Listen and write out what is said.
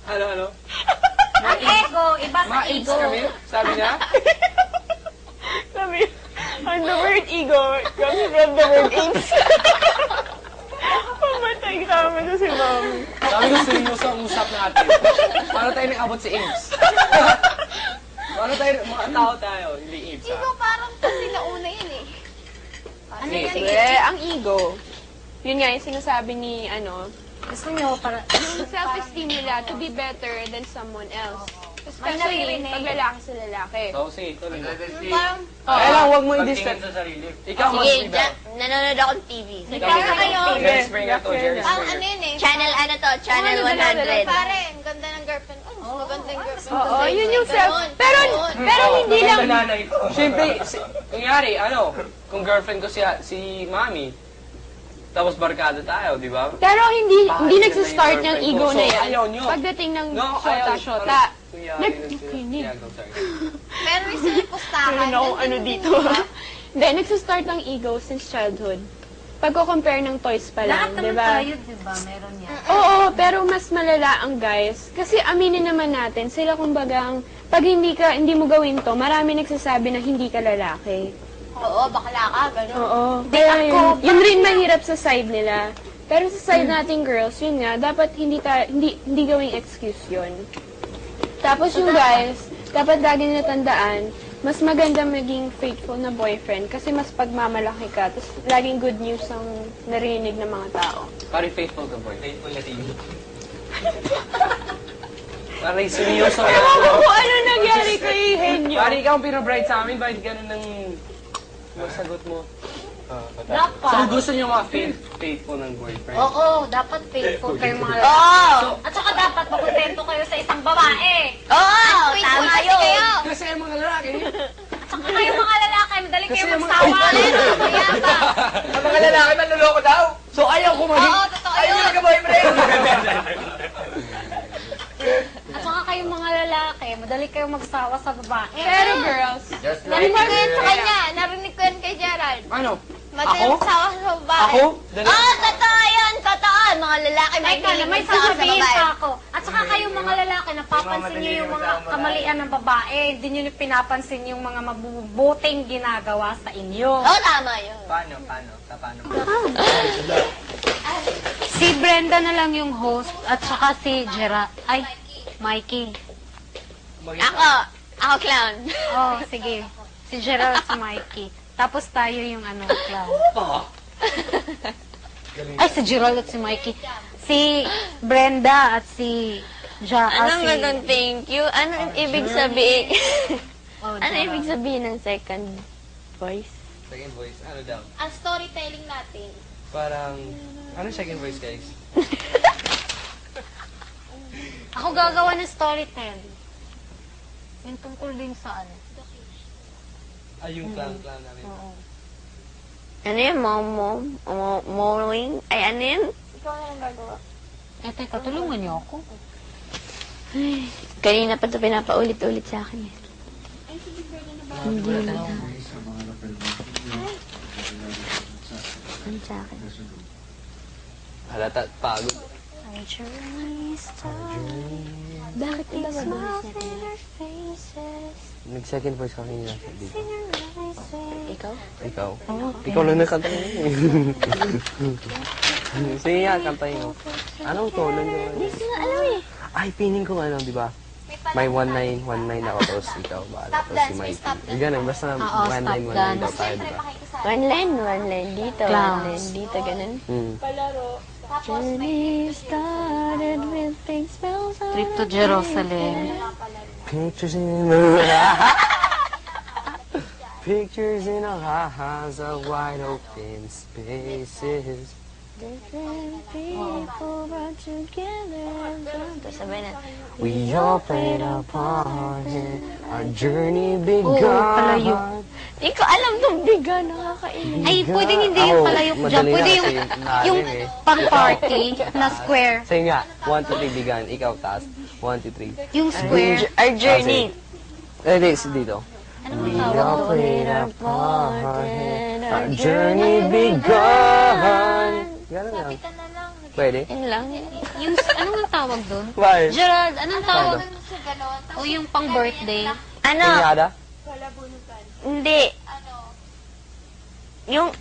Ano? Ang ego, iba sa Ma-AIDS ego. kami? Sabi niya? Sabi, and the word ego comes from the word apes. Pamatay tama na si Mami. Sabi ko, seryoso ang usap natin. Paano tayo nag-abot si AIDS? Paano tayo, mga tao tayo, hindi AIDS, ha? Ego parang kasi nauna yun eh. Ano yan? Sige, ang ego. Yun nga yung sinasabi ni, Gusto nyo para... yung self-esteem nila to be better than someone else. May Especially naririnig. pag lalaki sa lalaki. So, sige, tuloy mo. Parang, Kaya lang, huwag mo Pagtingin i-disturb. sa sarili. Ikaw, sige, mag-rebel. nanonood ako ng TV. Parang kayo. Jerry Springer to, Jerry Ang ano Springer. yun eh. Channel ano to? Channel Oh, ano, 100. Pare, ang ganda ng girlfriend. Oh, mas maganda yung girlfriend. Oo, ko sa yun inyo. yung self. Ganon, Pero ganon. hindi lang. Sa nanay ko. Siyempre, kunyari, kung girlfriend ko si Mami, tapos barkada tayo, di ba? Pero hindi Bakit nagsistart na ng yung ego girlfriend na ko? So, yan. ayaw nyo. Pagdating ng No, ayaw. shota-shota. Kunyari, Nagkikinig. Yeah, go, sorry. Pero may sinipustahan. Meron akong ano dito. Hindi, nagsistart ng ego since childhood. Pagko-compare ng toys pa Lahat lang, di naman ba? tayo, di ba? Meron yan. Oo, pero mas malala ang guys. Kasi aminin naman natin, sila kumbagang, pag hindi mo gawin to, marami nagsasabi na hindi ka lalaki. Oo, bakla ka, gano'n. Oo. Kaya yun rin mahirap sa side nila. Pero sa side nating girls, yun nga, dapat hindi gawing excuse yun. Tapos yung guys, dapat lagi nila tandaan, mas maganda maging faithful na boyfriend kasi mas pagmamalaki ka. Tapos laging good news ang narinig ng mga tao. Pari faithful ka, boy. Faithful na team. Pari seryoso. Ewan ko kung ano nangyari kay Henyo. Pari ikaw ang pinabright sa amin, bakit ganun ng masagot mo? So Dapat. gusto niyo mga faithful ng boyfriend? Oo, dapat faithful kayo mga lalaki. Oo! At saka dapat makontento kayo sa isang babae. Oo! Tama yun! Kasi ang mga lalaki, At saka kayo mga lalaki, madali kayo Kasi yung mga- magsawa. Kaya ba? Ang mga lalaki manluloko daw. so ayaw ko maging... Oo, totoo Ayaw yun. ka boyfriend. At saka kayong mga lalaki, madali kayo magsawa sa babae. Pero girls, Just like Narinig ko yan sa kanya. Narinig ko yan kay Gerald. Ano? Madali Ako? magsawa sa babae. Ako? Oo, totoo yun! Totoo! Mga lalaki may Teka, hilig may magsawa sa sasabihin babae. pa ako. At saka kayong mga lalaki, napapansin niyo yung mga kamalian ng babae. Hindi niyo pinapansin yung mga mabubuting ginagawa sa inyo. Oo, tama yun. Paano? Sa paano? Si Brenda na lang yung host at saka si Mikey. Ako clown. Oh, sige. Si Gerald si Mikey. Tapos tayo yung clown. Ay, si Gerald at si Mikey. Si Brenda at si Anong si... ganun, thank you? Anong ibig sabihin? Oh, Ano Gerald. ibig sabihin ng second voice? Second voice, ano daw? Ang storytelling natin. Parang... Ano second voice, guys? Ako gagawa ng storytelling. Yung tungkol din sa Ay, yung clown namin. Oo. Ano yun? Mowing? Ay, ano yun? Teka, tulungan niyo ako. Kanina pa ito pinapaulit-ulit sa akin. Hindi na daw. Ano sa akin? Halata, pagod. Our journey started. Bakit iba mabilis niya? Nag-second voice ka kanina dito. Ikaw? Ikaw? Ikaw lang nakanta mo. Sige nga, kantahin mo. Anong tono nyo? Hindi ko na alam eh. Ay, pining ko di ba? May 1919 ako, tapos ikaw ba? Stop Tapos si dance, may Mikey. stop dance. Ganun, basta Oo, 1919 stop daw tayo, di ba? One line dito, Clowns. one line dito, ganun. Tapos may Journey started with big smells of Trip to Jerusalem. Pictures in Pictures in our eyes of wide open spaces. different people brought together. Tapos sabay na, We all played our part and our journey Oo, palayo. begun. di ko alam tong biga, nakakainis. Ay, pwedeng hindi yung Ako, palayok dyan. madali Pwede na yung, kasi namin yung eh. pang-party na square. Sige nga, 1, 2, 3, begun. Ikaw, taas. 1, 2, 3. Yung square. Our journey. Hindi, dito. Ano We ang tawag all doon? played our part and our journey begun. Ganun lang. Kapitan na lang. Pwede? Yun lang. Yung, anong tawag doon? Bakit? Gerald, anong tawag? Sa ganon. O yung pang birthday? Ano? Pinyada? Hindi. Yung